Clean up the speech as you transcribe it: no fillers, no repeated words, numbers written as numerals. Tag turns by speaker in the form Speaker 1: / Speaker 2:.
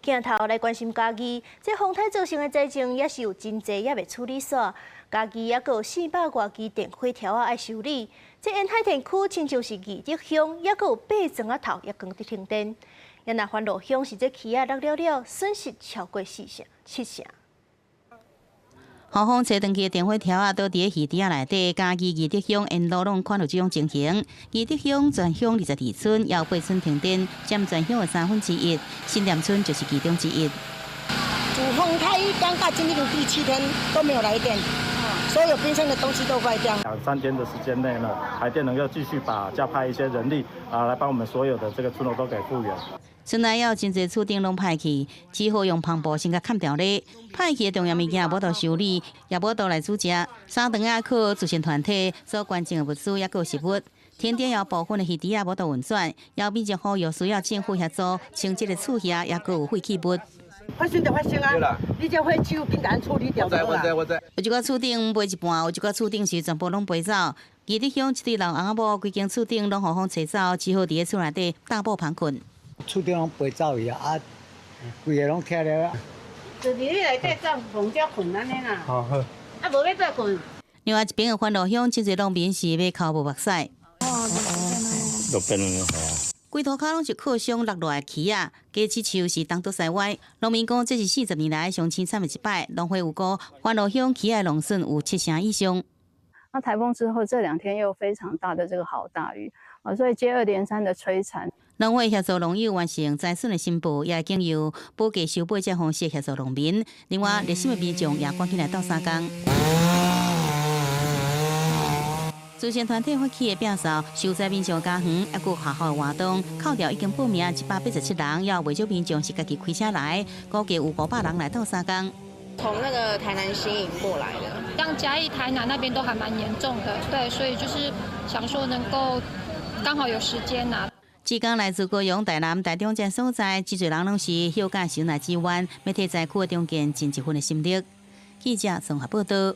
Speaker 1: 镜头来关心家己，这风台造成的灾情也是有真济也未处理煞，家己也有400多支电火条啊爱修理。这沿海田区亲像是义德乡，也有8庄仔头也刚伫停电。也那欢乐乡是这起啊落了，损失超过7成。
Speaker 2: 豪风车登去的电火条啊，都伫鱼池内底。嘉义义德乡沿路拢看到这种情形。义德乡全乡22村，也有8村停电，占全乡的1/3。新店村就是其中之一。
Speaker 3: 主风台刚到今天的第7天都没有来电，所有冰箱的东西都坏掉。
Speaker 4: 2、3天的时间内呢，台电能够继续加派一些人力来帮我们所有的这个村落都给复原。
Speaker 2: 村内有真侪厝顶拢歹去，只好用篷布先甲砍掉咧。歹去的重要物件无得修理，也无得来煮食。3顿仔靠慈善团体所捐赠的物资也有食物。停电有部分的鱼池也无得运转，也民众呼吁需要政府协助清洁的厝遐，也有废弃物。
Speaker 3: 发生就发生啊！你这火手紧赶处理掉。
Speaker 4: 我知。
Speaker 2: 有一个厝顶飞一半，有一个厝顶是全部拢飞走。义德乡一对老翁仔某，规间厝顶拢互风吹走，只好伫咧厝内底大布棚困。
Speaker 5: 厝顶拢飞走去啊，规个拢拆了。
Speaker 3: 就是你内底帐篷遮困安尼啦。
Speaker 5: 好。
Speaker 3: 啊，无要再困。
Speaker 2: 另外一边的欢乐乡，真侪农民是要哭无目屎。
Speaker 4: 都变了。
Speaker 2: 规涂骹拢是靠上落落来的鱼啊，加起树是东倒西歪。农民讲，这是40年来上凄惨的一摆。农会有估，欢乐乡鱼的农损有7成以上。
Speaker 6: 那台风之后，这2天又非常大的这个好大雨所以接二连三的摧残。
Speaker 2: 农会协助农友完成灾损的申报，也经由补价收补这方式协助农民。另外，热心的民众也赶紧来斗3工。慈善团体发起的摒扫受灾民众家园，还有学校的活动，扣掉已经报名187人，也有未少民众是家己开车来，估计有500人来斗3工。
Speaker 7: 从那个台南新营过来的，
Speaker 8: 像嘉义、台南那边都还蛮严重的，对，所以就是想说能够刚好有时间
Speaker 2: 志刚来自高雄、台南、台中这所在，真侪人拢是休假时来支援，要替灾区的重建尽一份的心力。记者综合报道。